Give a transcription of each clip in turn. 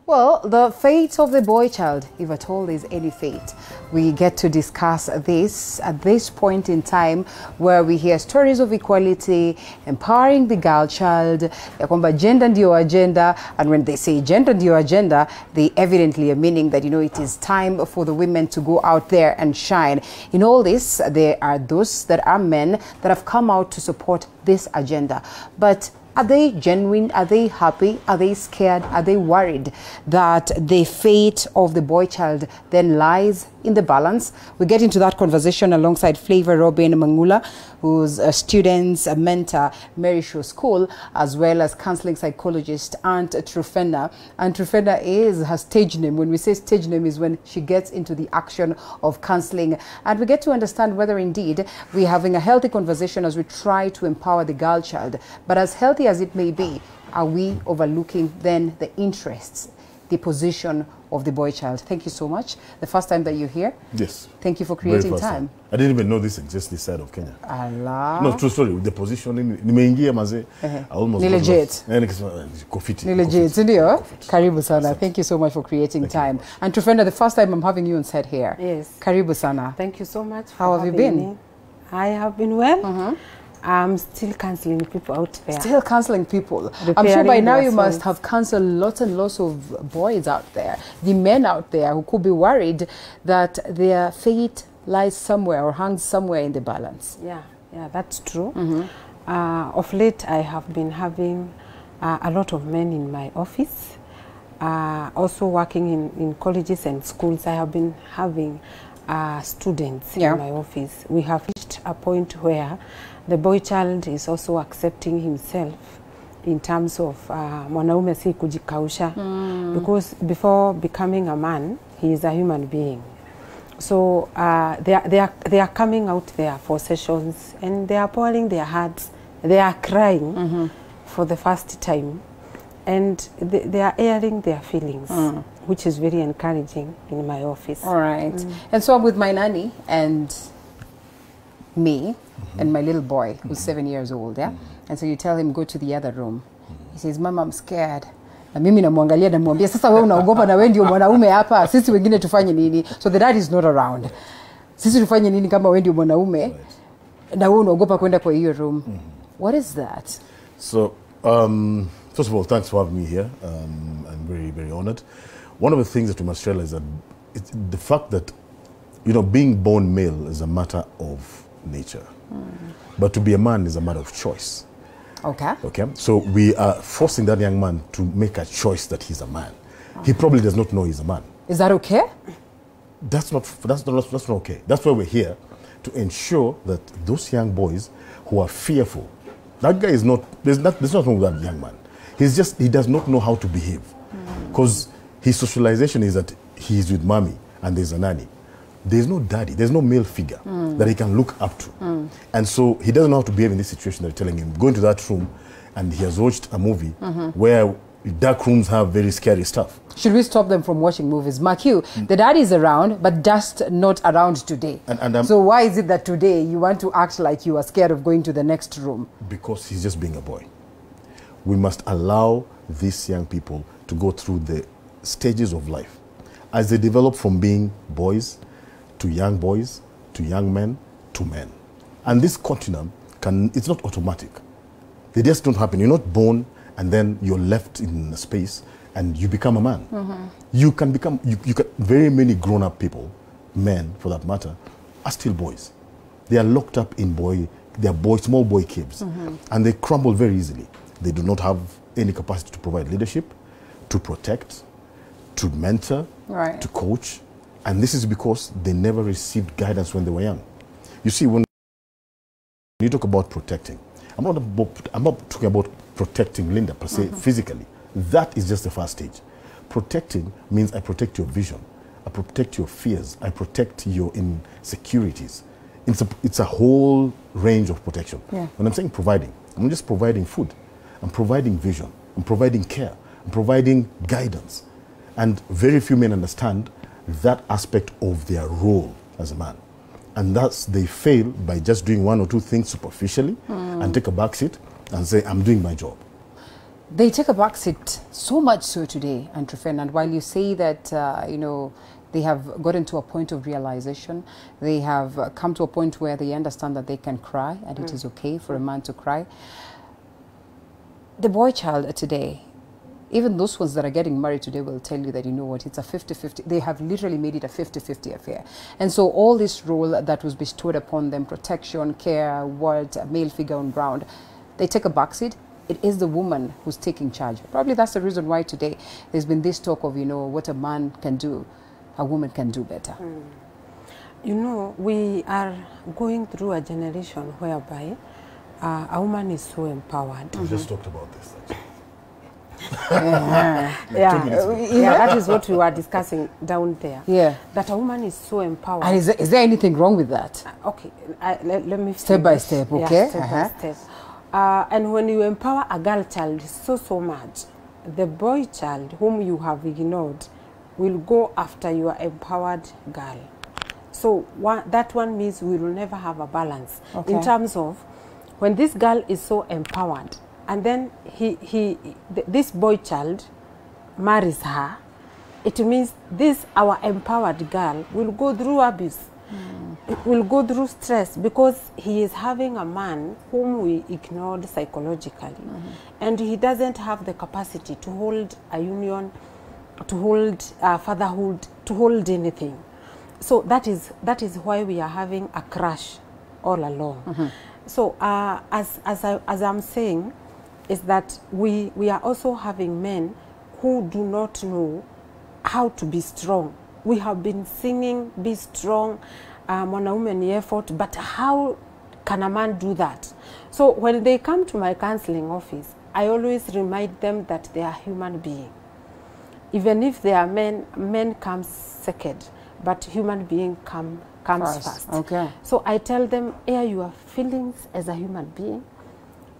Well, the fate of the boy child, if at all there's any fate, we get to discuss this at this point in time where we hear stories of equality, empowering the girl child, ya kwamba gender ndio agenda, and when they say gender ndio agenda, they evidently are meaning that, you know, it is time for the women to go out there and shine. In all this, there are those that are men that have come out to support this agenda. But are they genuine? Are they happy? Are they scared? Are they worried that the fate of the boy child then lies in the balance? We get into that conversation alongside Flavor Robin Mangula, who's a student, a mentor, Mary Shaw School, as well as counseling psychologist Aunt Trufena. Aunt Trufena is her stage name. When we say stage name is when she gets into the action of counseling. And we get to understand whether indeed we're having a healthy conversation as we try to empower the girl child. But as healthy as it may be, are we overlooking then the interests, the position of the boy child? Thank you so much. The first time that you're here. Yes. Thank you for creating time. I didn't even know this exists this side of Kenya. Allah. No, true story. The positioning, nimeingia maze, I almost ni legit. Ni legit, ndio? Karibu sana. Thank you so much for creating time. And Trufena, the first time I'm having you on set here. Yes. Karibu sana. Thank you so much. How have you been? I have been well. I'm still counseling people out there. Still counseling people. I'm sure by now you must have counseled lots and lots of boys out there, the men out there who could be worried that their fate lies somewhere or hangs somewhere in the balance. Yeah, that's true. Of late, I have been having a lot of men in my office. Also working in colleges and schools, I have been having students in my office. We have reached a point where the boy child is also accepting himself in terms of mwanaume si kujikausha, because before becoming a man, he is a human being. So they are coming out there for sessions and they are pouring their hearts. They are crying for the first time, and they are airing their feelings, which is very encouraging in my office. All right. And so I'm with my nanny and me and my little boy who's 7 years old, yeah? And so you tell him, go to the other room. He says, Mama, I'm scared. Na mimi namwangalia namwambia, sasa wewe unaogopa na wewe ndio mwanaume hapa, sisi wengine tufanye nini? So the dad is not around. Sisi tufanye nini kama wewe ndio mwanaume na wewe unaogopa kwenda kwa hiyo room? What is that? So, first of all, thanks for having me here. I'm very, very honored. One of the things that we must realize that it's the fact that, you know, being born male is a matter of nature. But to be a man is a matter of choice. Okay. Okay. So we are forcing that young man to make a choice that he's a man. He probably does not know he's a man. Is that okay? That's not okay. That's why we're here, to ensure that those young boys who are fearful, that guy is not, there's nothing wrong with that young man. He does not know how to behave. Because his socialization is that he's with mommy and there's a nanny. There's no daddy, there's no male figure that he can look up to. And so he doesn't know how to behave in this situation. They're telling him, go into that room, and he has watched a movie where dark rooms have very scary stuff. Should we stop them from watching movies? Mark you, the daddy is around, but just not around today. So why is it that today you want to act like you are scared of going to the next room? Because he's just being a boy. We must allow these young people to go through the stages of life as they develop from being boys to young boys, to young men, to men. And this continuum, it's not automatic. They just don't happen. You're not born and then you're left in a space and you become a man. You can become, very many grown-up people, men for that matter, are still boys. They are locked up in small boy caves, and they crumble very easily. They do not have any capacity to provide leadership, to protect, to mentor, to coach. And this is because they never received guidance when they were young. You see, when you talk about protecting, I'm not talking about protecting Linda per se physically. That is just the first stage. Protecting means I protect your vision, I protect your fears, I protect your insecurities. It's a whole range of protection. When I'm saying providing, I'm not just providing food. I'm providing vision, I'm providing care, I'm providing guidance. And very few men understand that aspect of their role as a man. And thus they fail by just doing one or two things superficially and take a back seat and say, I'm doing my job. They take a backseat, so much so today, Andrew Fernand. While you say that, you know, they have gotten to a point of realization, they have come to a point where they understand that they can cry and it is okay for a man to cry. The boy child today, even those ones that are getting married today will tell you that, you know what, it's a 50-50. They have literally made it a 50-50 affair. And so all this role that was bestowed upon them, protection, care, what, a male figure on ground, they take a backseat. It is the woman who's taking charge. Probably that's the reason why today there's been this talk of, you know, what a man can do, a woman can do better. You know, we are going through a generation whereby a woman is so empowered. We just talked about this. That is what we were discussing down there. Yeah. That a woman is so empowered. And is there anything wrong with that? Okay, let me Step by step, okay? Yeah, step by step. And when you empower a girl child so much, the boy child whom you have ignored will go after your empowered girl. So that one means we will never have a balance in terms of when this girl is so empowered and then this boy child marries her, it means this our empowered girl will go through abuse. It will go through stress because he is having a man whom we ignored psychologically, and he doesn't have the capacity to hold a union, to hold fatherhood, to hold anything. So that is why we are having a crash all along. So as I'm saying, is that we are also having men who do not know how to be strong. We have been singing, be strong, mwanaume ni effort, but how can a man do that? So when they come to my counseling office, I always remind them that they are human beings. Even if they are men comes second, but human being comes first. Okay. So I tell them, air your feelings as a human being,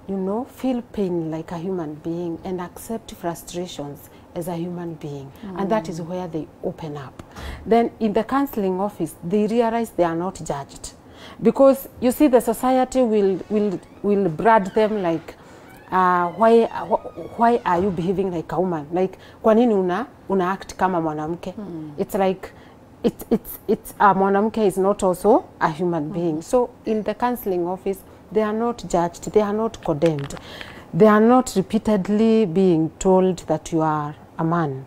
you know, feel pain like a human being and accept frustrations as a human being. And that is where they open up. Then in the counseling office, they realize they are not judged. Because you see, the society will brand them like, why are you behaving like a woman? Like, kwa nini una act kama mwanamke? It's like, it's mwanamke is not also a human being. So in the counseling office, they are not judged, they are not condemned. They are not repeatedly being told that you are a man.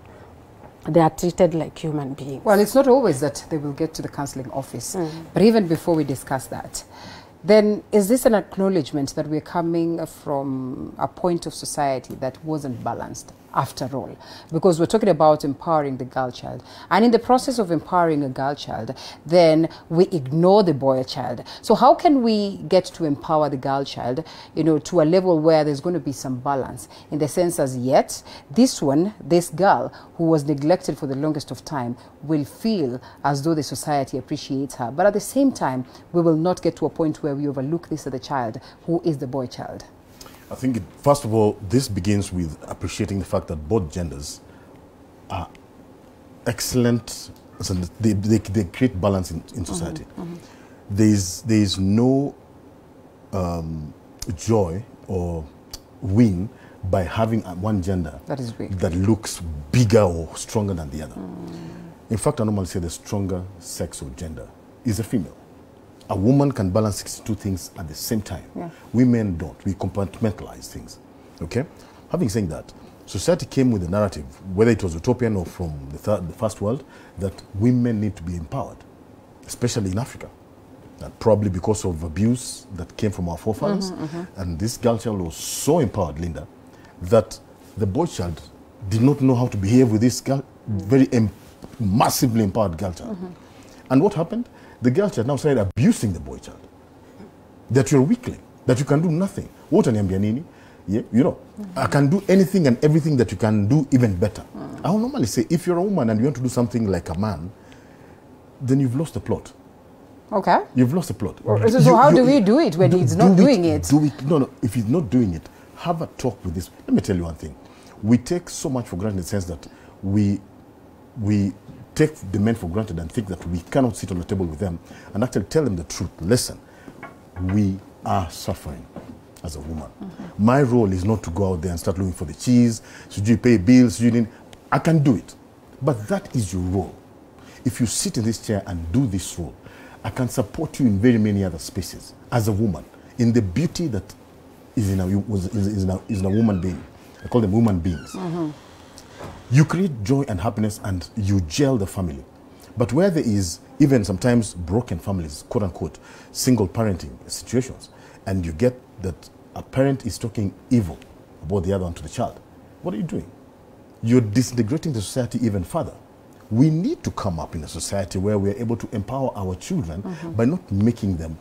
They are treated like human beings. Well, it's not always that they will get to the counseling office. But even before we discuss that, then is this an acknowledgement that we're coming from a point of society that wasn't balanced after all? Because we're talking about empowering the girl child. And in the process of empowering a girl child, then we ignore the boy child. So how can we get to empower the girl child, you know, to a level where there's going to be some balance in the sense as yet, this girl who was neglected for the longest of time will feel as though the society appreciates her. But at the same time, we will not get to a point where we overlook this other child who is the boy child. I think, first of all, this begins with appreciating the fact that both genders are excellent. So they create balance in society. There is no joy or win by having one gender that looks bigger or stronger than the other. In fact, I normally say the stronger sex or gender is a female. A woman can balance 62 things at the same time. Women don't. We compartmentalize things. Okay? Having said that, society came with a narrative, whether it was utopian or from the first world, that women need to be empowered, especially in Africa. And probably because of abuse that came from our forefathers. And this girl child was so empowered, Linda, that the boy child did not know how to behave with this girl, very massively empowered girl child. And what happened? The girl child now started abusing the boy child. That you're a weakling, that you can do nothing. What ananiambia nini? Yeah, you know, I can do anything and everything that you can do even better. I will normally say, if you're a woman and you want to do something like a man, then you've lost the plot. Okay. You've lost the plot. So how do we do it when he's not doing it? No, if he's not doing it, have a talk with this. Let me tell you one thing. We take so much for granted in the sense that we take the men for granted and think that we cannot sit on the table with them and actually tell them the truth. Listen, we are suffering. as a woman. My role is not to go out there and start looking for the cheese. Should you pay bills? I can do it. But that is your role. If you sit in this chair and do this role, I can support you in very many other spaces as a woman, in the beauty that is in a woman being. I call them woman beings. You create joy and happiness and you gel the family. But where there is even sometimes broken families, quote unquote, single parenting situations, and you get that a parent is talking evil about the other one to the child, what are you doing? You're disintegrating the society even further. We need to come up in a society where we're able to empower our children by not making them,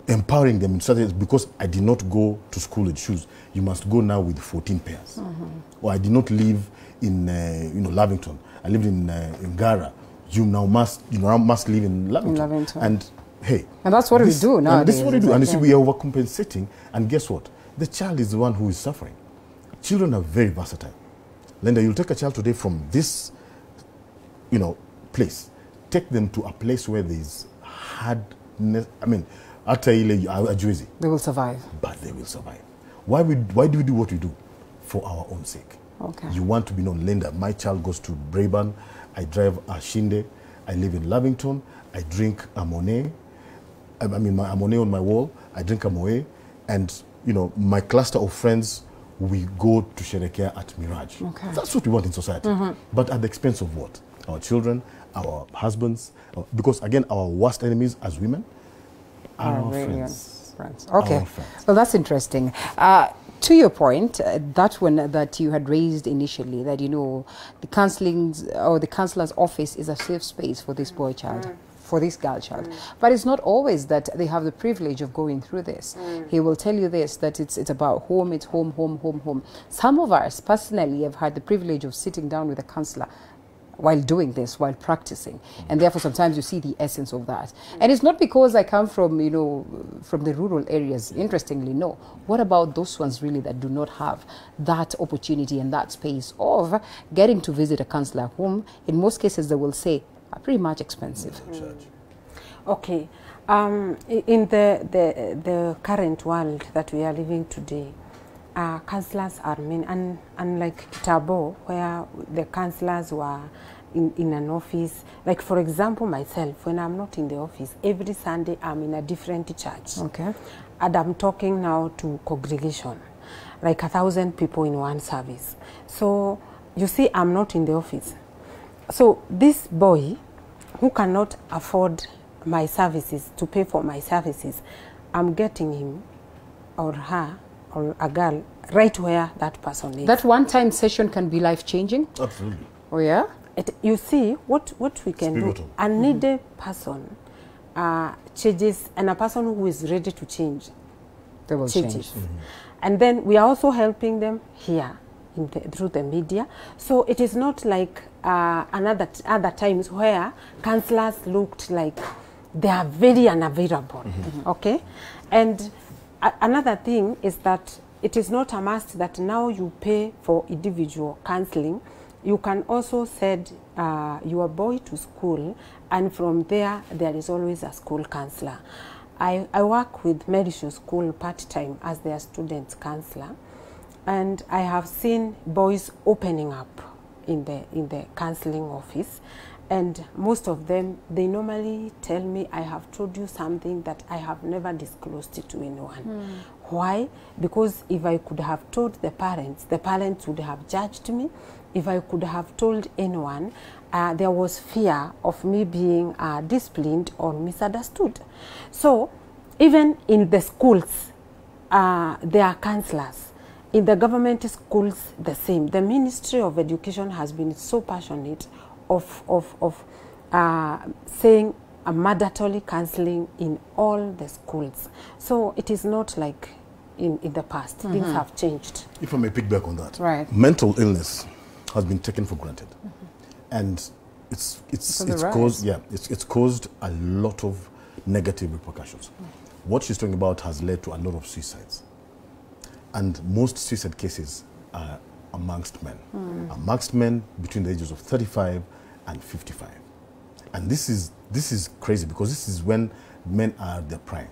empowering them in certain ways. Because I did not go to school with shoes, you must go now with 14 pairs. Or I did not live in, Lavington. I lived in Gara. You now must live in Lavington. And hey, and that's what we do now. This is what we do. And you see, we are overcompensating. And guess what? The child is the one who is suffering. Children are very versatile. Linda, you'll take a child today from this place, take them to a place where there is hardness. I mean, they will survive. But they will survive. Why do we do what we do? For our own sake. Okay. You want to be known. Linda, my child goes to Braeburn. I drive a Shinde. I live in Lavington. I drink a Monet. My Monet on my wall. I drink a Moe. And, my cluster of friends, we go to Sherekea at Mirage. Okay. That's what we want in society. But at the expense of what? Our children, our husbands. Because, again, our worst enemies as women are our friends. Okay. Our friends. Well, that's interesting. To your point, that one that you had raised initially, that, the counseling's or the counsellor's office is a safe space for this boy child. For this girl child. But it's not always that they have the privilege of going through this. He will tell you this, that it's about home, it's home, home, home, home. Some of us personally have had the privilege of sitting down with a counsellor while doing this, while practicing. And therefore sometimes you see the essence of that. And it's not because I come from, from the rural areas, interestingly, no. What about those ones really that do not have that opportunity and that space of getting to visit a counsellor whom, in most cases, they will say, are pretty much expensive. Okay. In the current world that we are living today, counsellors are many, and unlike Kitabo, where the counsellors were in an office. Like, for example, myself, when I'm not in the office, every Sunday I'm in a different church. Okay. And I'm talking now to congregation, like 1,000 people in one service. So, you see, I'm not in the office. So this boy who cannot afford my services, to pay for my services, I'm getting him or her or a girl right where that person is. That one-time session can be life-changing? Absolutely. Oh, yeah? You see, what we can do, a needy person changes, and a person who is ready to change, they will change. And then we are also helping them here through the media. So it is not like other times where counsellors looked like they are very unavailable. Okay? And another thing is that it is not a must that now you pay for individual counselling. You can also send your boy to school, and from there is always a school counsellor. I work with Medisho School part-time as their student counsellor, and I have seen boys opening up in the counselling office, and most of them, they normally tell me, I have told you something that I have never disclosed it to anyone. Why? Because if I could have told the parents would have judged me. If I could have told anyone, there was fear of me being disciplined or misunderstood. So even in the schools, there are counsellors. In the government schools, the same. The Ministry of Education has been so passionate of saying a mandatory counselling in all the schools. So it is not like in the past. Things have changed. If I may pick back on that. Right. Mental illness has been taken for granted. And it's caused a lot of negative repercussions. What she's talking about has led to a lot of suicides. And most suicide cases are amongst men. Amongst men between the ages of 35 and 55. And this is crazy, because this is when men are at their prime.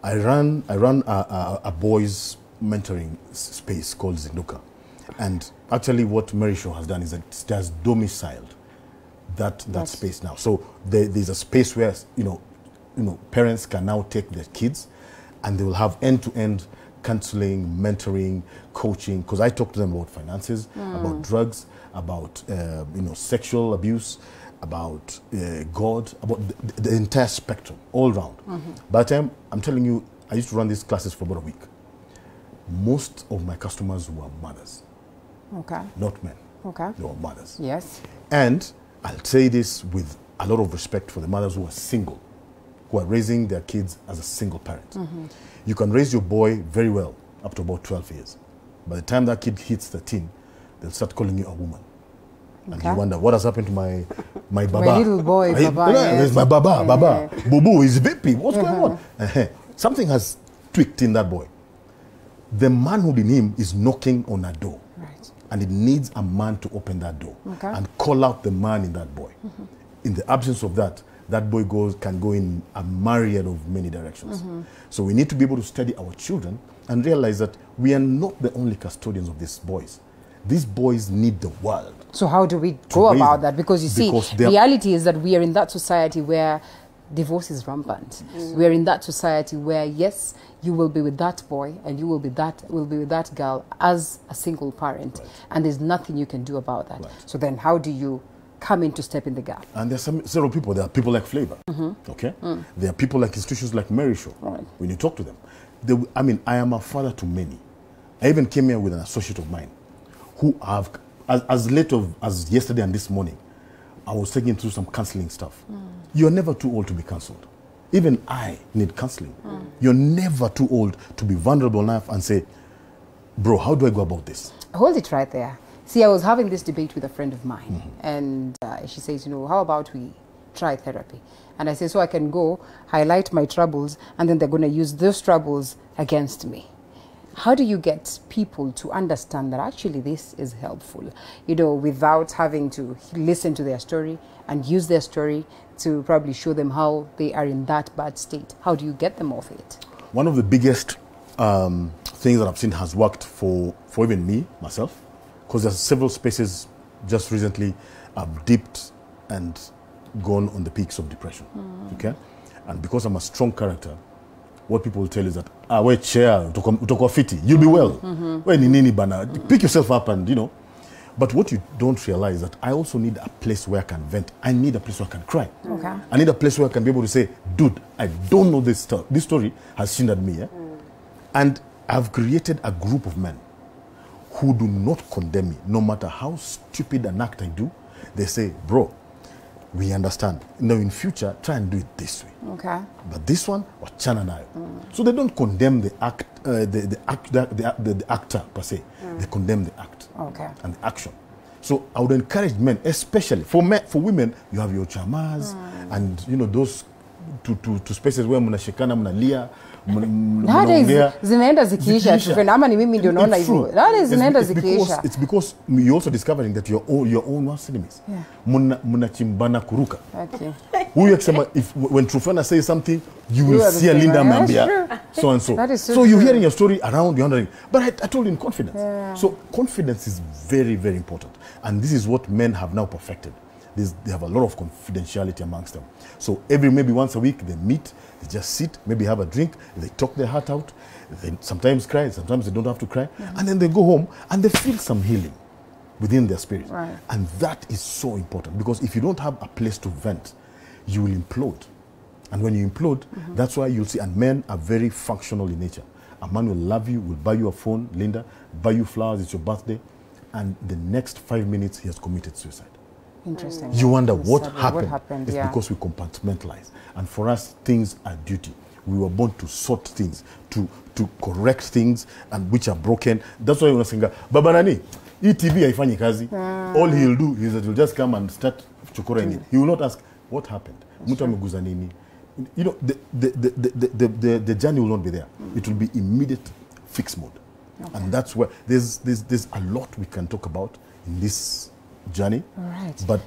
I run a boys mentoring space called Zinduka, and actually what Mary Shaw has done is that it has domiciled that space now. So there's a space where parents can now take their kids, and they will have end-to-end counseling, mentoring, coaching. Because I talk to them about finances, about drugs, about sexual abuse, about God, about the entire spectrum, all round. By the time, I'm telling you, I used to run these classes for about a week. Most of my customers were mothers. Okay. Not men. Okay. They were mothers. Yes. And I'll say this with a lot of respect for the mothers who are single, who are raising their kids as a single parent. You can raise your boy very well up to about 12 years. By the time that kid hits 13, they'll start calling you a woman. And you wonder, what has happened to my baba? My little boy, baba. Yes. My baba, baba. Bubu is VP. What's going on? Something has tweaked in that boy. The manhood in him is knocking on a door. Right. And it needs a man to open that door and call out the man in that boy. In the absence of that, that boy can go in a myriad of many directions. So we need to be able to study our children and realize that we are not the only custodians of these boys. These boys need the world. So how do we go about that? Because you see, reality is that we are in that society where divorce is rampant. We are in that society where, yes, you will be with that boy and you will be with that girl as a single parent, and there's nothing you can do about that. So then how do you come in to step in the gap? And there's several people. There are people like Flavor, okay? There are people like institutions like Mary Shaw. When you talk to them, I am a father to many. I even came here with an associate of mine who have, as late as yesterday and this morning, I was taking through some counseling stuff. You're never too old to be counseled. Even I need counseling. You're never too old to be vulnerable enough and say, bro, how do I go about this? Hold it right there. See, I was having this debate with a friend of mine, and she says, how about we try therapy? And I say, so I can go highlight my troubles, and then they're going to use those troubles against me. How do you get people to understand that actually this is helpful, without having to listen to their story and use their story to probably show them how they are in that bad state? How do you get them off it? One of the biggest things that I've seen has worked for even me, myself, because there's several spaces just recently I've dipped and gone on the peaks of depression, okay? And because I'm a strong character, what people will tell is that, we chair, utoko fiti, you'll be well. Pick yourself up and, But what you don't realize is that I also need a place where I can vent. I need a place where I can cry. Okay. I need a place where I can be able to say, dude, I don't know this story. This story has shindered me. And I've created a group of men who do not condemn me. No matter how stupid an act I do, they say, bro, we understand. Now in future, try and do it this way. Okay. But this one, wachana nayo. So they don't condemn the act, the actor per se. They condemn the act and the action. So I would encourage men, especially for women, you have your chamas and those to spaces where mnashikana mnalia. Nowadays zinaenda zikiisha tufenda ama ni mimi ndio naona hivyo. Nowadays zinaenda zikiisha. It's because you're also discovering that your own worst enemies. Mnachimbana kuruka. Okay. Huyu akisema when Trufana says something, you will see a Linda Mambia so and so. So you're hearing your story around, you're wondering, but I told you in confidence. So confidence is very, very important. And this is what men have now perfected. They have a lot of confidentiality amongst them. So maybe once a week they meet, they just sit, maybe have a drink, they talk their heart out, they sometimes cry, sometimes they don't have to cry, and then they go home and they feel some healing within their spirit. Right. And that is so important, because if you don't have a place to vent, you will implode. And when you implode, that's why you'll see, and men are very functional in nature. A man will love you, will buy you a phone, Linda, buy you flowers, it's your birthday, and the next 5 minutes he has committed suicide. Interesting. You wonder what happened. It's because we compartmentalize. And for us, things are duty. We were born to sort things, to correct things and which are broken. That's why we sing, Baba Nani, ETV haifanyi kazi. All he'll do is that he'll just come and start chokora in it. He will not ask, what happened? Mtu ameguza nini? The journey will not be there. It will be immediate fix mode. Okay. And that's where there's a lot we can talk about in this journey. Right. But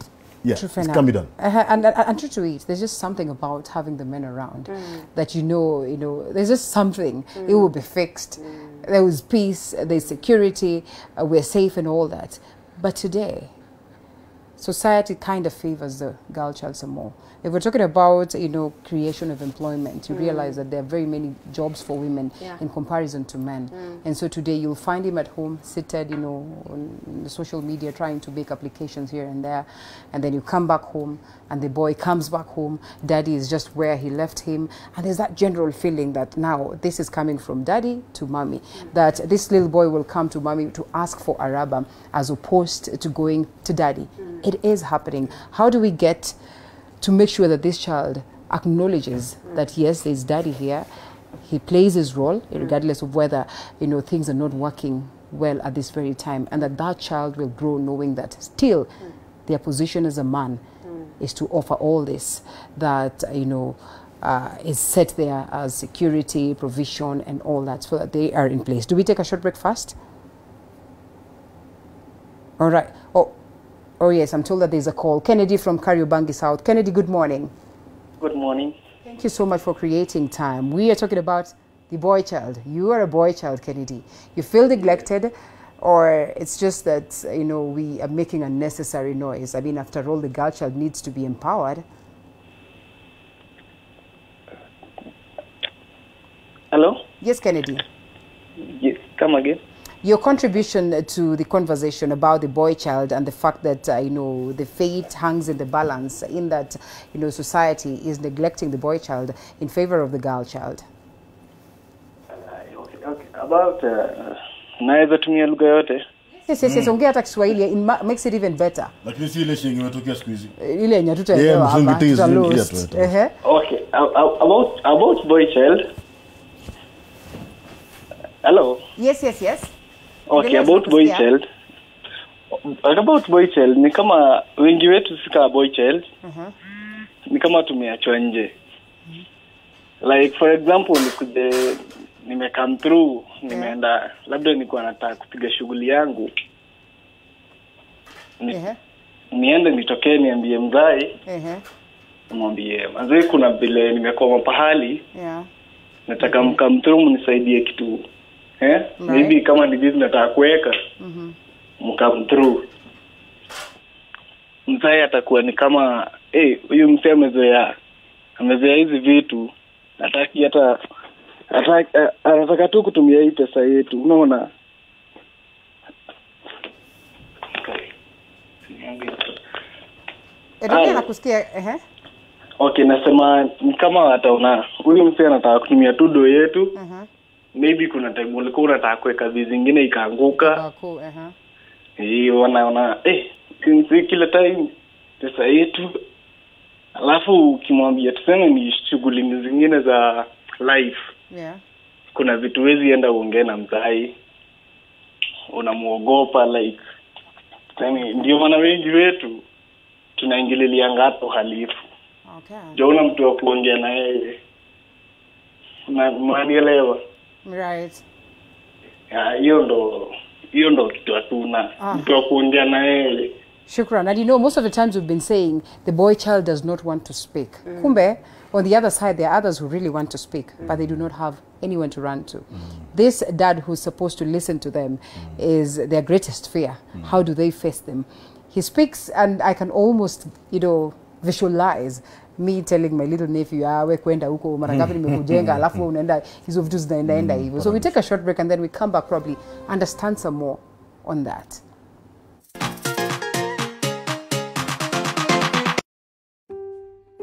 Yeah, it can be done. And true to it, there's just something about having the men around that you know, there's just something. It will be fixed. There is peace, there's security, we're safe and all that. But today, society kind of favors the girl child some more. If we're talking about, creation of employment, you realize that there are very many jobs for women in comparison to men. And so today you'll find him at home, seated, on the social media, trying to make applications here and there. And then you come back home, and the boy comes back home. Daddy is just where he left him. And there's that general feeling that now this is coming from daddy to mommy, that this little boy will come to mommy to ask for a rubber as opposed to going to daddy. It is happening. How do we get to make sure that this child acknowledges that yes, there's daddy here, he plays his role regardless of whether things are not working well at this very time, and that child will grow knowing that still their position as a man is to offer all this that is set there as security, provision and all that, so that they are in place. Do we take a short break first? All right. Oh yes, I'm told that there's a call. Kennedy from Kariobangi South. Kennedy, good morning. Good morning. Thank you so much for creating time. We are talking about the boy child. You are a boy child, Kennedy. You feel neglected, or it's just that, we are making unnecessary noise? I mean, after all, the girl child needs to be empowered. Hello? Yes, Kennedy. Yes, come again. Your contribution to the conversation about the boy child and the fact that, the fate hangs in the balance in that, society is neglecting the boy child in favor of the girl child. Okay. About, naweza tumia lugha yote? Yes, ongea hata Kiswahili, it makes it even better. Lakini si ile shingi imetokea siku hizi. Ile yenye tutaelewa hapa. Okay, about boy child. Hello? Yes. Okay, about boy child. About boy child, ni kama wengi wetu sika boy child. Ni kama tumeachwa nje. Like for example, nime come through, nimeenda labda nilikuwa nataka kupiga shughuli yangu. Niende nitokee niambie mzai. Mwambie, "Mzee kuna vile nimekoma pahali." Nataka mkam through mnisaidie kitu. Maybe kama ni business nataka kuweka. Mkam through. Mzai atakuwa ni kama huyu mzee amezoea hizi vitu. Hataki hata anataka tu kutumia hii pesa yetu. Unaona? Nakusikia. Okay, nasema ni kama ataona huyu mzee anataka kutumia tu do yetu. Maybe kuna time ulikuwa unataka kuweka vizi zingine ikaanguka. Wanaona kila time pesa yetu. Alafu ukimwambia tuseme ni shughuli zingine za life. Kuna vitu wezi enda uongee na mzai. Unamuogopa like. Ndio maana wengi wetu tunaingililia ngato halifu. Jaona mtu wa kuongea na yeye. Mwanielewa? Right. Hiyo ndo kitu hatuna. Mtu wa kuongea na yeye. Shukran. And most of the times we've been saying the boy child does not want to speak. Kumbe, on the other side, there are others who really want to speak, but they do not have anyone to run to. This dad who's supposed to listen to them is their greatest fear. How do they face them? He speaks, and I can almost, visualize me telling my little nephew, we kwenda huko mara ngapi nimekujenga, alafu unaenda hizo vitu zinaenda hivyo. So we take a short break and then we come back, probably understand some more on that.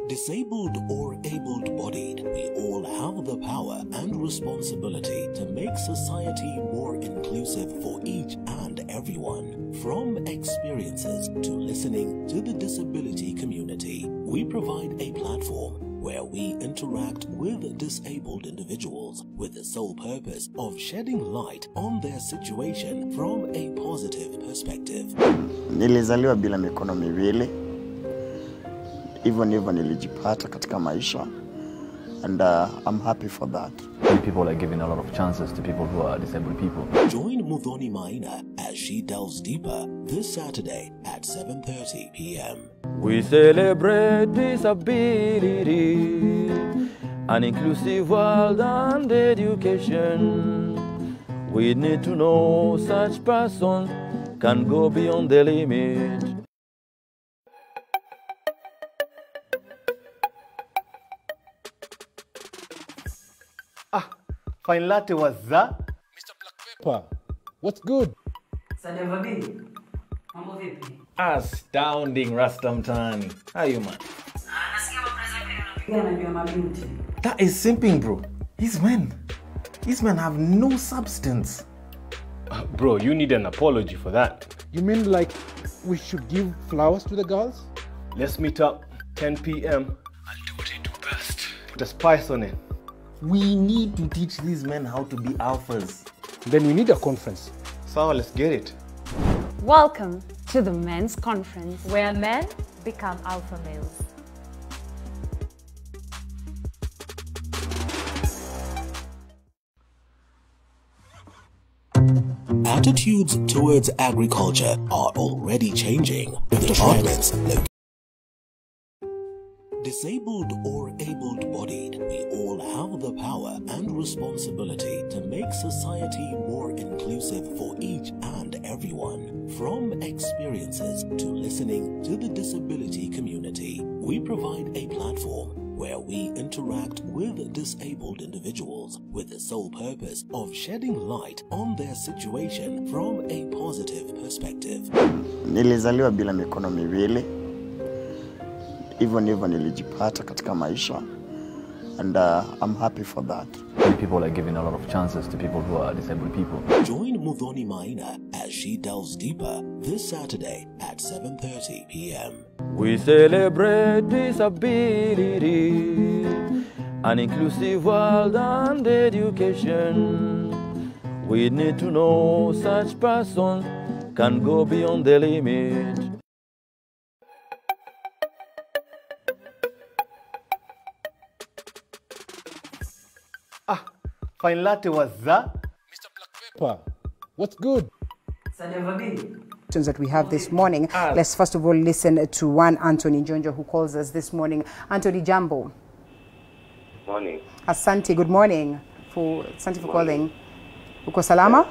Disabled or able-bodied, we all have the power and responsibility to make society more inclusive for each and everyone. From experiences to listening to the disability community, we provide a platform where we interact with disabled individuals with the sole purpose of shedding light on their situation from a positive perspective. Nilizaliwa bila mikono miwili. Hivyo nilijipata katika maisha, and I'm happy for that. People are giving a lot of chances to people who are disabled people. Join Muthoni Maina as she delves deeper this Saturday at at 7:30 p.m. We celebrate disability, an inclusive world and education. We need to know such person can go beyond the limit. Fine latte was that? Mr. Black Pepper, what's good? Astounding, Rastamtani. How are you, man? That is simping, bro. These men have no substance. Bro, you need an apology for that. You mean like we should give flowers to the girls? Let's meet up 10 p.m. I'll do what I do best. Put a spice on it. We need to teach these men how to be alphas. Then we need a conference. So let's get it. Welcome to the Men's Conference, where men become alpha males. Attitudes towards agriculture are already changing with the trends. Disabled or able-bodied, we all have the power and responsibility to make society more inclusive for each and everyone. From experiences to listening to the disability community, we provide a platform where we interact with disabled individuals with the sole purpose of shedding light on their situation from a positive perspective. Nilizaliwa bila mikono miwili. Hivyo nilijipata katika maisha, and I'm happy for that. People are giving a lot of chances to people who are disabled people. Join Muthoni Maina as she delves deeper this Saturday at 7:30 p.m. We celebrate disability, an inclusive world and education. We need to know such person can go beyond the limit. Fine latte was that? Mr. Black Pepper, what's good? That we have this morning. Let's first of all listen to one Anthony Jonjo who calls us this morning. Anthony, jambo. Morning. Asante, good morning. Asante for calling. Uko salama?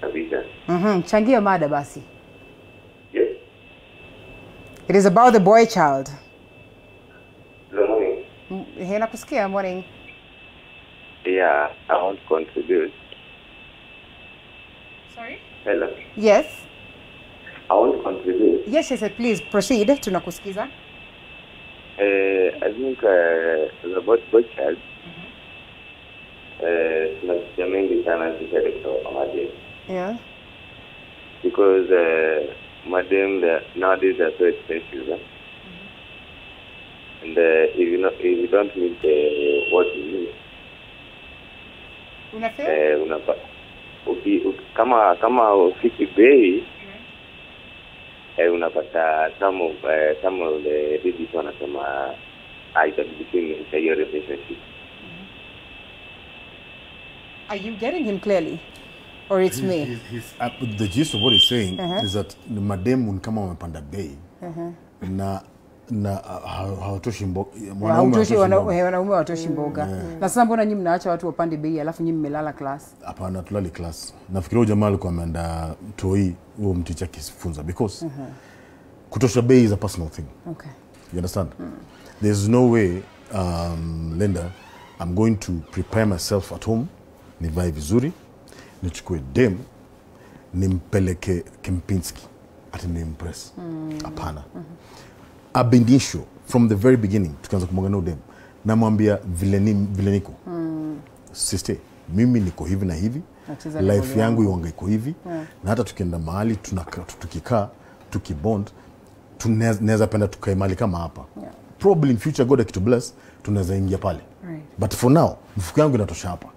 Kabisa. Changia mada basi. Yes. It is about the boy child. Good morning. Nakusikia, morning. Yeah, I want to contribute. Sorry? Hello. Yes. I want to contribute. Yes, please proceed. Tunakusikiza. I think it's about boy child. Tunasikia mengi sana kwa madem. Yeah. Because madem nowadays are so expensive. And if you don't meet what you need, kama ufiki bei, unapata some of the ladies wanasema between your relationship. Are you getting him clearly? Or it's me? The gist of what he's saying is that the madem kama wamepanda bei na hawatoshi mboga. Wanaume watoshi mboga. Na sasa mbona nyinyi mnaacha watu wapande bei alafu nyinyi mmelala class? Hapana, tulali class. Nafikiri jamaa alikuwa ameenda toi huo mticha kifunza because kutosha bei is a personal thing. Okay. You understand? There's no way Linda, I'm going to prepare myself at home, nivae vizuri, nichukue dem, nimpeleke Kempinski ati ni impress. Hapana. I've been sure from the very beginning tukianza kumwanga no dem. Namwambia vile niko. Sister, mimi niko hivi na hivi. Life yangu iwanga iko hivi. Na hata tukienda mahali tukikaa, tukibond, tunaweza penda tukae mahali kama hapa. Probably in future God akitu bless, tunaweza ingia pale. But for now, mfuko yangu inatosha hapa.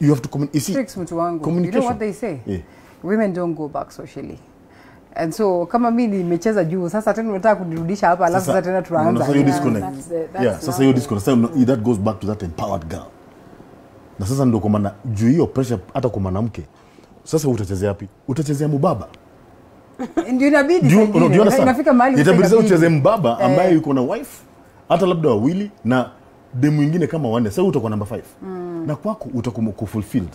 You have to communicate. You know what they say? Yeah. Women don't go back socially. And so kama mimi nimecheza juu sasa tena unataka kunirudisha hapa alafu sasa tena tunaanza. Sasa you disconnect. Sasa you disconnect. Sasa that goes back to that empowered girl. Na sasa ndio kwa juu hiyo pressure hata kwa mwanamke. Sasa utachezea wapi? Utachezea mubaba. Ndio inabidi inafika mahali itabidi ucheze mbaba ambaye yuko na wife hata labda wawili na demu mwingine kama wanne. Sasa utakuwa number 5. Na kwako utakuwa fulfilled.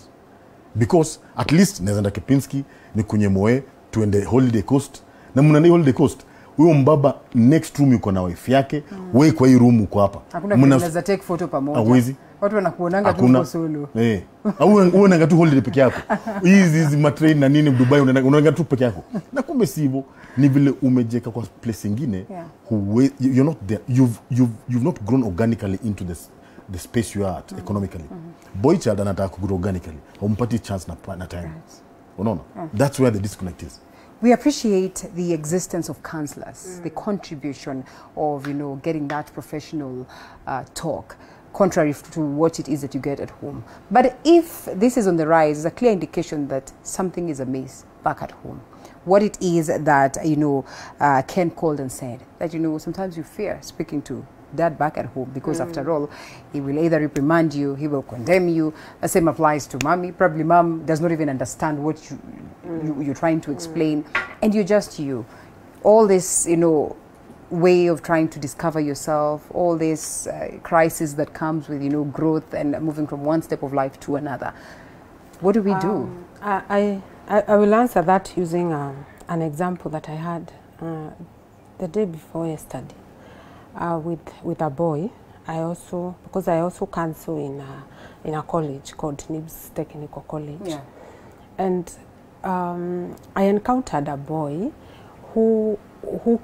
Because at least naweza enda Kipinski ni kunye moe tuende holiday coast na mnaenda holiday coast. Huyo mbaba next room yuko na wife yake, wewe kwa hii room uko hapa. Hakuna mnaweza take photo pamoja. Hawezi. Watu wanakuonanga tu solo. Au unaanga tu holiday peke yako. Hizi matrain na nini Dubai unaanga tu peke yako. Na kumbe si hivyo, ni vile umejeka kwa place nyingine. You're not there. You've not grown organically into the space you are at economically. Boy child anataka grow organically. Humpati chance na time. Unaona? That's where the disconnect is. We appreciate the existence of counselors, the contribution of, getting that professional talk, contrary to what it is that you get at home. But if this is on the rise, it's a clear indication that something is amiss back at home. What it is that, Ken called and said, that, sometimes you fear speaking to dad back at home because after all, he will either reprimand you, he will condemn you. The same applies to mommy. Probably mom does not even understand what you're trying to explain, and you're just you. All this, way of trying to discover yourself, all this crisis that comes with, growth and moving from one step of life to another. What do we do? I will answer that using an example that I had the day before yesterday. With a boy, because I also counsel in a college called NIBS Technical College, and I encountered a boy who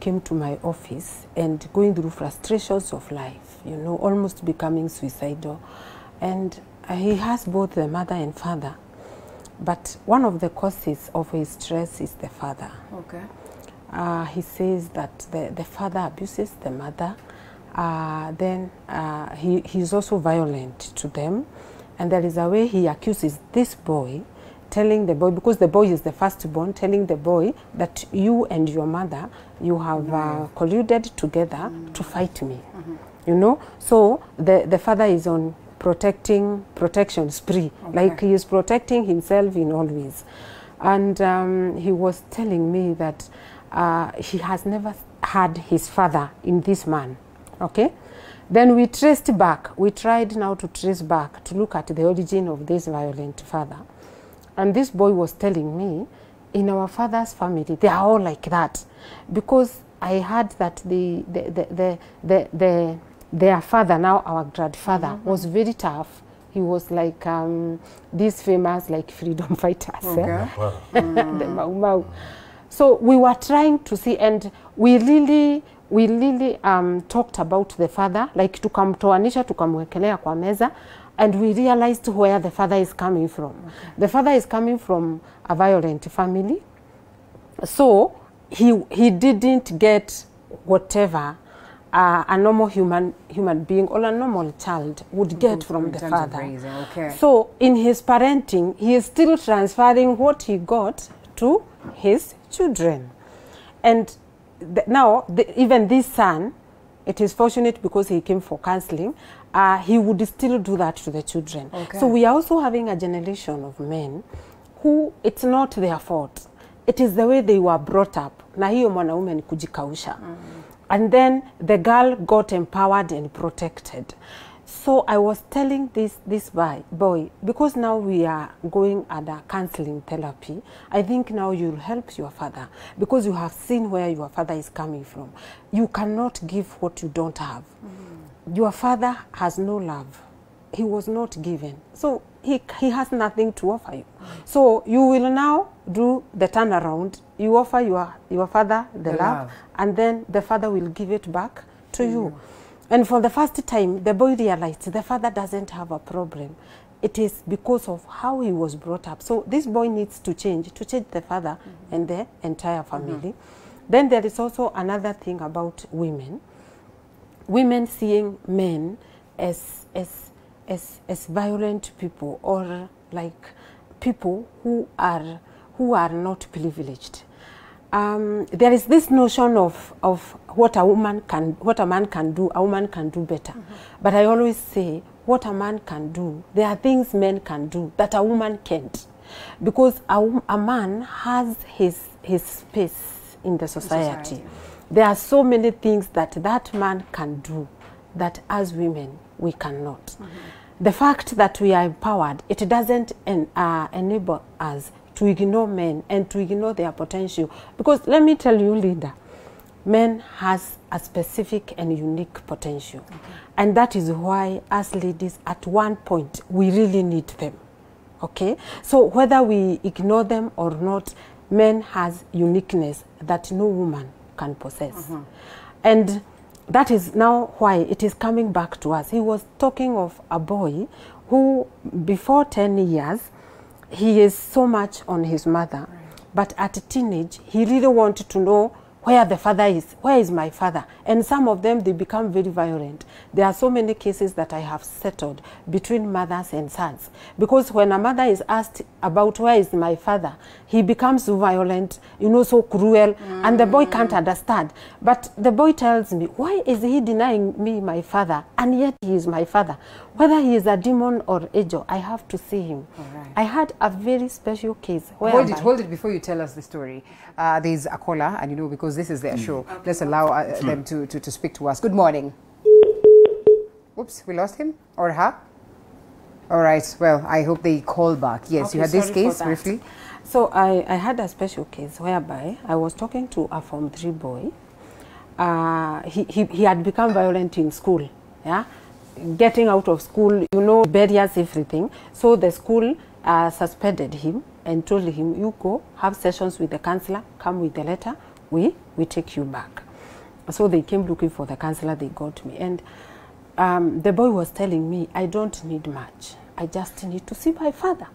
came to my office and going through frustrations of life, almost becoming suicidal, and he has both the mother and father, but one of the causes of his stress is the father. Okay. He says that the father abuses the mother, then he's also violent to them, and there is a way he accuses this boy, telling the boy, because the boy is the firstborn, telling the boy that you and your mother, you have colluded together to fight me. So the father is on protection spree, like he is protecting himself in all ways. And he was telling me that he has never had his father in this man. Okay? Then we traced back. We tried now to trace back to look at the origin of this violent father. And this boy was telling me, in our father's family, they are all like that. Because I heard that their father, now our grandfather, was very tough. He was like these famous freedom fighters. The Mau Mau. So we were trying to see, and we really talked about the father, like tukamtoanisha, tukamwekelea kwa meza, and we realized where the father is coming from. The father is coming from a violent family, so he didn't get whatever a normal human being or a normal child would get from the father. So in his parenting, he is still transferring what he got to his children. And now, even this son, it is fortunate because he came for counseling, he would still do that to the children. So we are also having a generation of men who, it's not their fault. It is the way they were brought up. Na hiyo mwanaume ni kujikausha. And then the girl got empowered and protected. So I was telling this boy, because now we are going under counseling therapy, I think now you'll help your father, because you have seen where your father is coming from. You cannot give what you don't have. Your father has no love. He was not given. So he has nothing to offer you. So you will now do the turnaround. You offer your father the love, and then the father will give it back to you. And for the first time, the boy realized the father doesn't have a problem. It is because of how he was brought up. So this boy needs to change the father and the entire family. Then there is also another thing about women. Women seeing men as violent people, or like people who are not privileged. There is this notion of what a man can do, a woman can do better. But I always say, what a man can do, there are things men can do that a woman can't. Because a man has his his space in the society. There are so many things that that man can do that as women we cannot. The fact that we are empowered, it doesn't enable us to ignore men and to ignore their potential. Because let me tell you, Linda, men has a specific and unique potential. And that is why as ladies, at one point, we really need them. Okay? So whether we ignore them or not, men has uniqueness that no woman can possess. And that is now why it is coming back to us. He was talking of a boy who, before 10 years, he is so much on his mother. But at a teenage, he really wanted to know where the father is. Where is my father? And some of them, they become very violent. There are so many cases that I have settled between mothers and sons. Because when a mother is asked about where is my father, he becomes violent, you know, so cruel, and the boy can't understand. But the boy tells me, why is he denying me my father? And yet he is my father. Whether he is a demon or angel, I have to see him. I had a very special case. Hold it before you tell us the story. There's a caller, and you know, because this is their show, let's allow them to speak to us. Good morning. Oops, we lost him or her. All right, well, I hope they call back. Yes, okay, you had this case briefly. So I had a special case whereby I was talking to a Form 3 boy. He had become violent in school, yeah? Getting out of school, you know, barriers, everything. So the school suspended him and told him, you go, have sessions with the counselor, come with the letter, we take you back. So they came looking for the counselor, they got me. And the boy was telling me, I don't need much. I just need to see my father.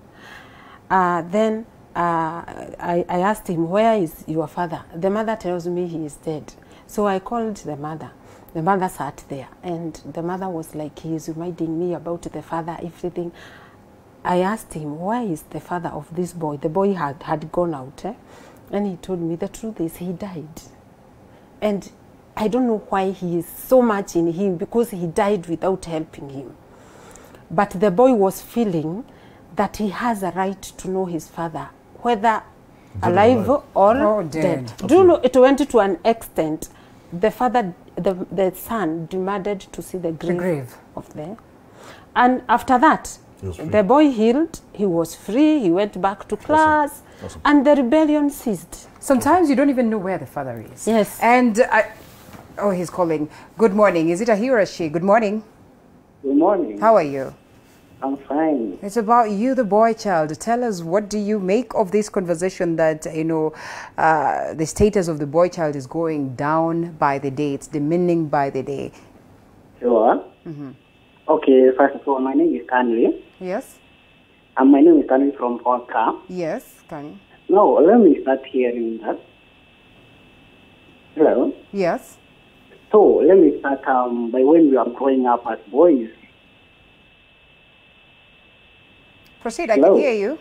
Then I asked him, where is your father? The mother tells me he is dead. So I called the mother. The mother sat there, and the mother was like, he is reminding me about the father, everything. I asked him, where is the father of this boy? The boy had gone out. And he told me, the truth is he died. And I don't know why he is so much in him, because he died without helping him. But the boy was feeling that he has a right to know his father, whether alive or dead. Okay. Do you know, it went to an extent, the father, the son demanded to see the grave of them. And after that, the boy healed, he was free, he went back to class, and the rebellion ceased. Sometimes you don't even know where the father is. Yes. And, oh, he's calling. Good morning. Is it a he or a she? Good morning. Good morning. How are you? I'm fine. It's about you, the boy child. Tell us, what do you make of this conversation that, you know, the status of the boy child is going down by the day, it's diminishing by the day? Sure. Okay, first of all, my name is Stanley. Yes. And my name is Stanley from Polka. Yes, Stanley. Now, let me start hearing that. Hello? Yes. So, let me start by when we are growing up as boys. Proceed, I can hear you.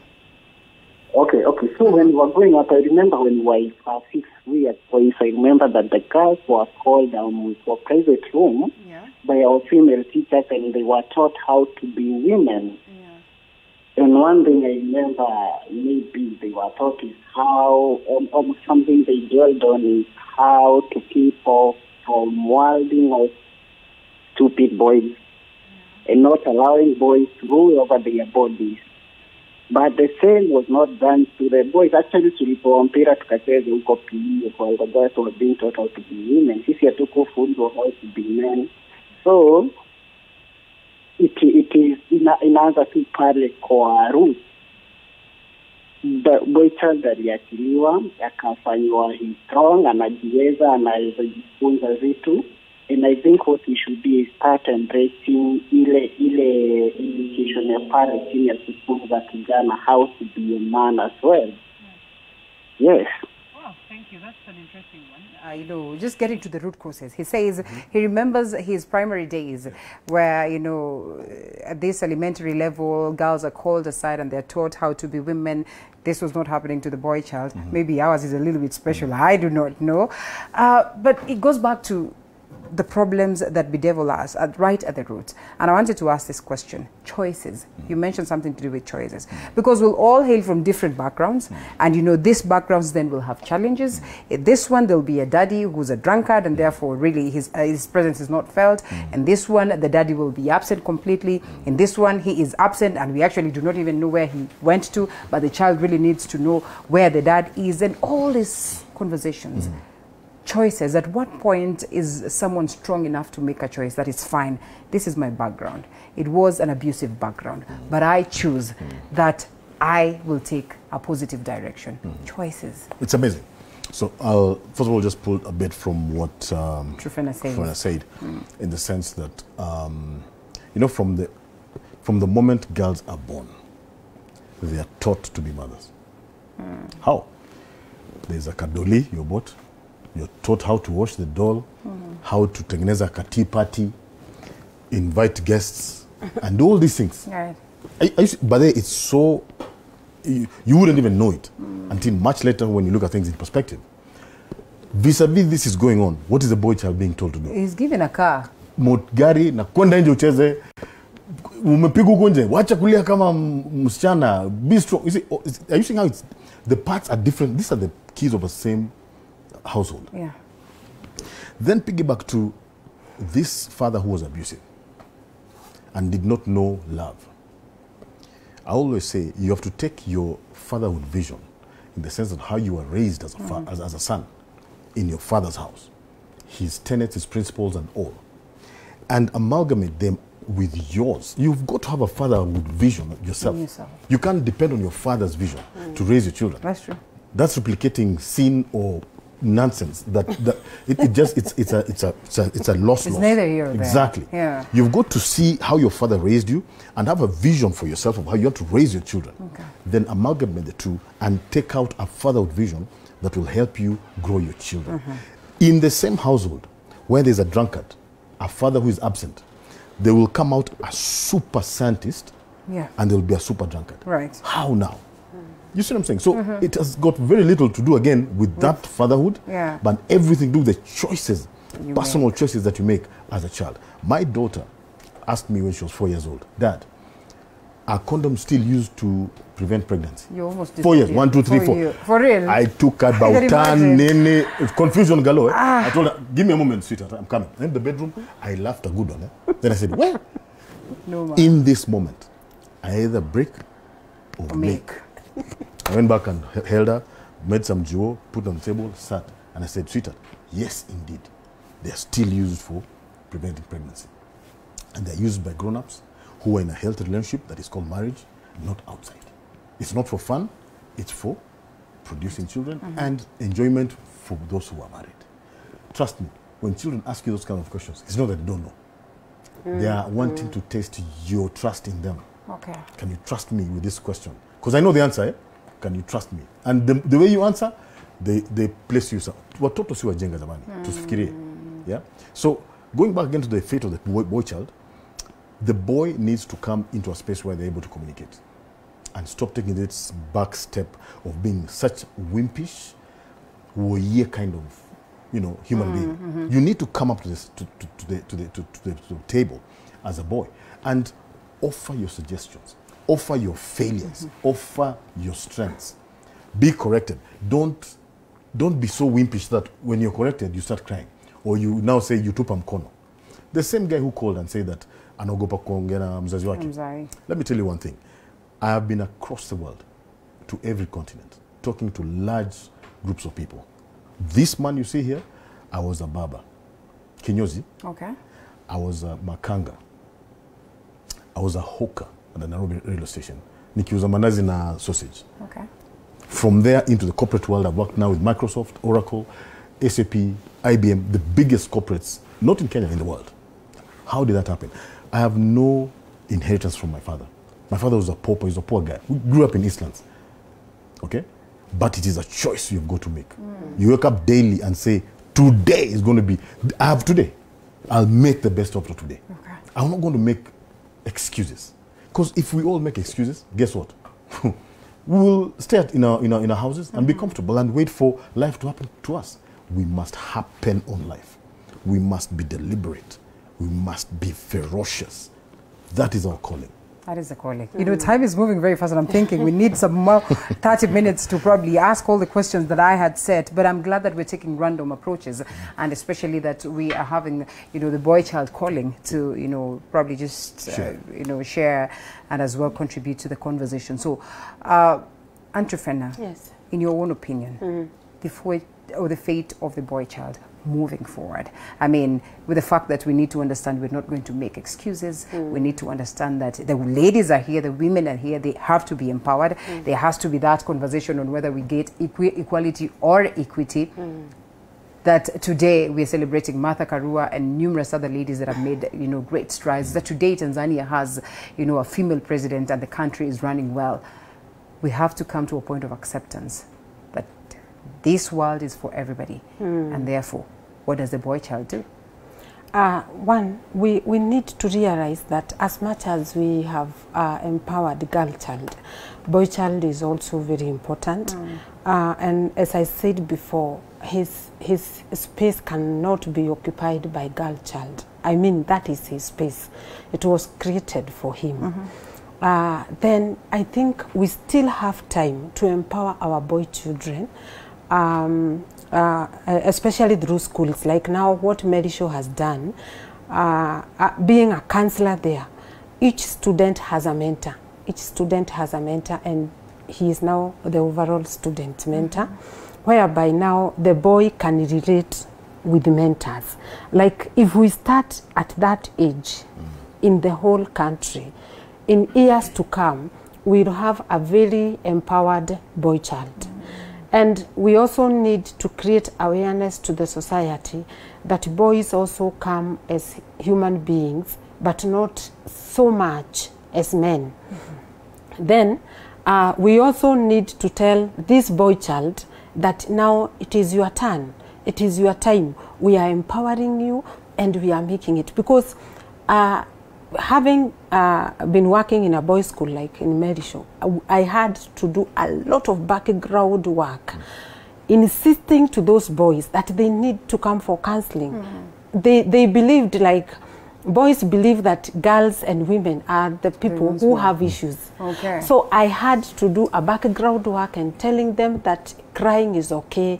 Okay. So when we were growing up, I remember when we were in 6 years boys, I remember that the girls were called to a private room by our female teachers, and they were taught how to be women. And one thing I remember, maybe they were taught is how, something they dwelled on is how to keep off from wilding of stupid boys and not allowing boys to rule over their bodies. But the same was not done to the boys. Actually, tulipowampira tukacheza huko PE, while the girls were being taught how to be women. Sisi hatukufunzwa how to be men. So, it is inaanza tu pale kwa roots. The boy child aliachiliwa, akafanywa he strong, anajiweza, anaweza jifunza vitu. And I think what we should do is start embracing ile education ya parenting ya kufunza kijana how to be a man as well. Yes. Oh, thank you. That's an interesting one. You know, just getting to the root causes. He says he remembers his primary days where, you know, at this elementary level, girls are called aside and they're taught how to be women. This was not happening to the boy child. Maybe ours is a little bit special. I do not know. But it goes back to the problems that bedevil us right at the root. And I wanted to ask this question, choices. You mentioned something to do with choices. Because we'll all hail from different backgrounds, and you know, these backgrounds then will have challenges. In this one, there'll be a daddy who's a drunkard, and therefore really his presence is not felt. And this one, the daddy will be absent completely. In this one, he is absent, and we actually do not even know where he went to, but the child really needs to know where the dad is, and all these conversations. Choices. At what point is someone strong enough to make a choice that it's fine, this is my background, it was an abusive background, but I choose that I will take a positive direction. Choices. It's amazing. So I'll first of all just pull a bit from what Trufena said, in the sense that you know, from the moment girls are born, they are taught to be mothers. How? There's a kadoli you're bought. You're taught how to wash the doll, how to tengeneza a tea party, invite guests, and all these things. Right. But it's so, you wouldn't even know it until much later when you look at things in perspective. Vis-a-vis this is going on, what is the boy child being told to do? He's given a car. Gari na kwenda nje ucheze, umepigwa kunje, wacha kulia kama msichana, be strong. You see, are you seeing how the parts are different? These are the keys of the same household. Yeah. Then piggyback to this father who was abusive and did not know love. I always say you have to take your fatherhood vision in the sense of how you were raised as a, as a son in your father's house, his tenets, his principles and all, and amalgamate them with yours. You've got to have a fatherhood vision yourself. You can't depend on your father's vision to raise your children. That's true. That's replicating sin or nonsense. It's a lost. It's neither here or there. Exactly. Yeah. You've got to see how your father raised you and have a vision for yourself of how you want to raise your children. Okay. Then amalgamate the two and take out a fatherhood vision that will help you grow your children. In the same household where there's a drunkard, a father who is absent, they will come out a super scientist, and there will be a super drunkard. Right. How now? You see what I'm saying? So it has got very little to do again with that fatherhood, but everything to do with the choices, personal choices that you make as a child. My daughter asked me when she was 4 years old, Dad, are condoms still used to prevent pregnancy? You almost 4 years, 1, 2, 3, 4. For real? I took her about nene, confusion galore. I told her, give me a moment, sweetheart, I'm coming. In the bedroom, I laughed a good one. Then I said, well, in this moment, I either break or make. I went back and held her, made some jewel, put on the table, sat, and I said, sweetheart, yes, indeed, they are still used for preventing pregnancy. And they're used by grown-ups who are in a healthy relationship that is called marriage, not outside. It's not for fun, it's for producing children and enjoyment for those who are married. Trust me, when children ask you those kind of questions, it's not that they don't know. They are wanting to test your trust in them. Okay. Can you trust me with this question? Because I know the answer, eh? Can you trust me? And the way you answer, they place you. Watoto si wajenga zamani. Tusifikirie. Yeah? So, going back again to the fate of the boy child, the boy needs to come into a space where they're able to communicate and stop taking this back step of being such wimpish, warrior kind of, human being. You need to come up to this to the table as a boy and offer your suggestions, offer your failures, offer your strengths. Be corrected. Don't be so wimpish that when you're corrected you start crying or you now say you tupa mkono. The same guy who called and said that anaogopa kuongea na mzazi wake. Let me tell you one thing. I have been across the world to every continent talking to large groups of people. This man you see here, I was a barber. Kinyozi. Okay. I was a makanga. I was a hawker at the Nairobi railway station. Nikiuza manazi na sausage. Okay. From there into the corporate world, I've worked now with Microsoft, Oracle, SAP, IBM, the biggest corporates, not in Kenya, in the world. How did that happen? I have no inheritance from my father. My father was a pauper, he's a poor guy who grew up in Eastlands. Okay? But it is a choice you've got to make. You wake up daily and say, today is going to be, I have today. I'll make the best of today. Okay. I'm not going to make excuses. Because if we all make excuses, guess what? We will stay in our houses and be comfortable and wait for life to happen to us. We must happen on life. We must be deliberate. We must be ferocious. That is our calling. That is the calling. You know, time is moving very fast, and I'm thinking we need some more 30 minutes to probably ask all the questions that I had set. But I'm glad that we're taking random approaches, and especially that we are having, you know, the boy child calling to, you know, probably just, you know, share and as well contribute to the conversation. So, entrepreneur, yes, in your own opinion, the fate of the boy child moving forward. I mean, with the fact that we need to understand we're not going to make excuses. We need to understand that the ladies are here, the women are here, they have to be empowered. There has to be that conversation on whether we get equality or equity. That today we're celebrating Martha Karua and numerous other ladies that have made, you know, great strides. That today Tanzania has, you know, a female president and the country is running well. We have to come to a point of acceptance that this world is for everybody, and therefore, what does the boy child do? One, we need to realize that as much as we have empowered girl child, boy child is also very important. And as I said before, his space cannot be occupied by girl child. I mean, that is his space. It was created for him. Then I think we still have time to empower our boy children, especially through schools. Like now what Merisho has done, being a counselor there, each student has a mentor. Each student has a mentor, and he is now the overall student mentor, whereby now the boy can relate with mentors. Like if we start at that age in the whole country, in years to come, we'll have a very empowered boy child. And we also need to create awareness to the society that boys also come as human beings, but not so much as men. Then we also need to tell this boy child that now it is your turn, it is your time. We are empowering you and we are making it. Because having been working in a boys' school like in Merisho, I had to do a lot of background work, insisting to those boys that they need to come for counseling. They believed, like, boys believe that girls and women are the people who have issues. So I had to do a background work and telling them that crying is okay,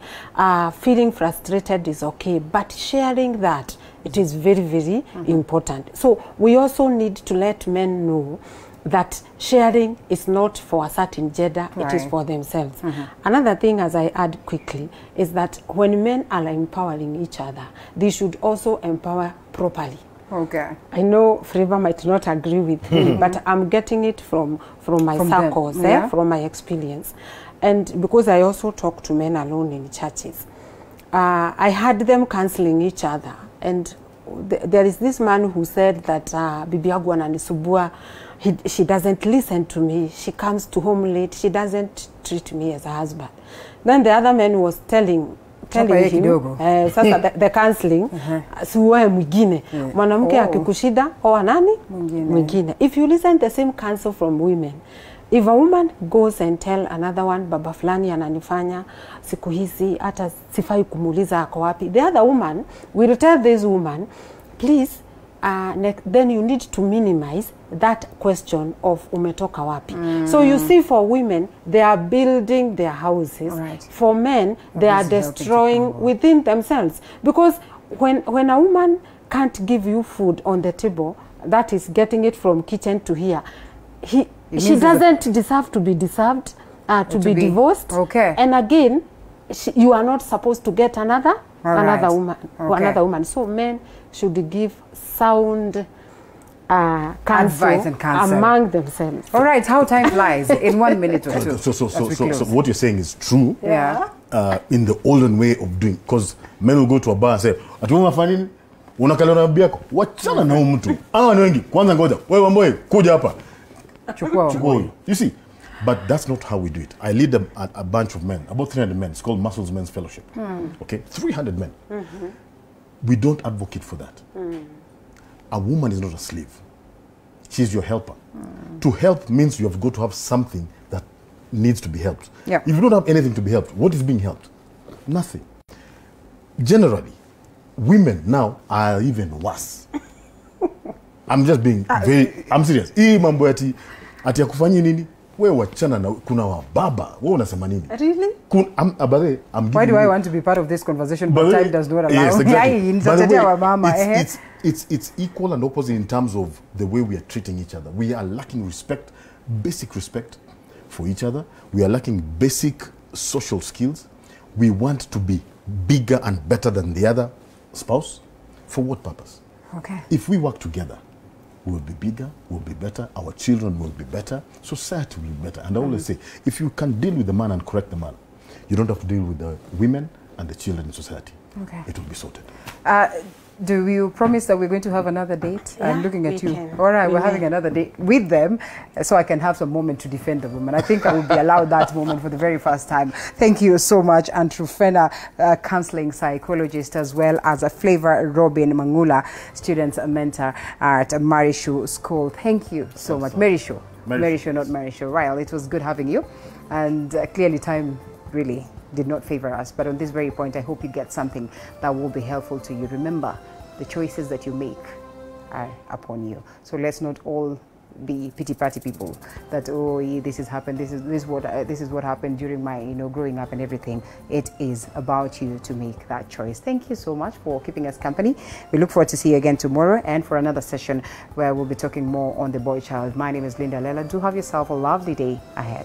feeling frustrated is okay, but sharing that, it is very, very important. So we also need to let men know that sharing is not for a certain gender, it is for themselves. Another thing, as I add quickly, is that when men are empowering each other, they should also empower properly. I know Freva might not agree with me, but I'm getting it from my circles, from my experience. And because I also talk to men alone in churches, I had them counseling each other. And there is this man who said that Bibi Agwa Nanisubua, she doesn't listen to me. She comes to home late. She doesn't treat me as a husband. Then the other man was telling him, sasa the counseling, siwe mwingine. Mwanamke akikushida, oa nani? Mwingine. If you listen the same counsel from women, if a woman goes and tell another one, baba fulani ananifanya siku hizi, hata sifai kumuuliza ako wapi, the other woman will tell this woman, please, then you need to minimize that question of umetoka wapi. So you see, for women, they are building their houses. For men, they are destroying within themselves. Because when a woman can't give you food on the table, that is getting it from kitchen to here, she doesn't deserve to be divorced. And again, you are not supposed to get another woman. So men should give sound advice and counsel among themselves. All right, how time flies in 1 minute or two. So what you're saying is true. In the olden way of doing, because men will go to a bar and say, "Atuma fani, unakaliwa na biako, wachana na mtu. Hawa ni wengi. Kwanza ngoja, wewe mboye, kuja hapa." You see, but that's not how we do it. I lead a bunch of men, about 300 men. It's called Muscles Men's Fellowship. Okay, 300 men. We don't advocate for that. A woman is not a slave. She's your helper. To help means you have got to have something that needs to be helped. If you don't have anything to be helped, what is being helped? Nothing. Generally, women now are even worse. I'm just being very, I'm serious. Hii mambo ati akufanyi nini? Wewe wachana na kuna wababa. Wewe unasema nini? Really? Why do I want to be part of this conversation but time does not allow? Yes, exactly. Way, it's equal and opposite in terms of the way we are treating each other. We are lacking respect, basic respect for each other. We are lacking basic social skills. We want to be bigger and better than the other spouse. For what purpose? Okay. If we work together, we will be bigger, we'll be better, our children will be better, society will be better. And I always say, if you can deal with the man and correct the man, you don't have to deal with the women and the children in society. Okay. It will be sorted. Do you promise that we're going to have another date? Yeah, I'm looking at you. can. All right, we're having another date with them so I can have some moment to defend the women. I think I will be allowed that moment for the very first time. Thank you so much, Andrew Fenner, counseling psychologist, as well as a Flavor Robin Mangula, student mentor at Marishu School. Thank you so much. Marishu, not Marishu. Ryle, it was good having you. And clearly time really did not favor us, but on this very point I hope you get something that will be helpful to you. Remember, the choices that you make are upon you, so let's not all be pity party people that, oh, this has happened, this is what happened during my growing up and everything. It is about you to make that choice. Thank you so much for keeping us company. We look forward to see you again tomorrow and for another session where we'll be talking more on the boy child. My name is Linda Lela. Do have yourself a lovely day ahead.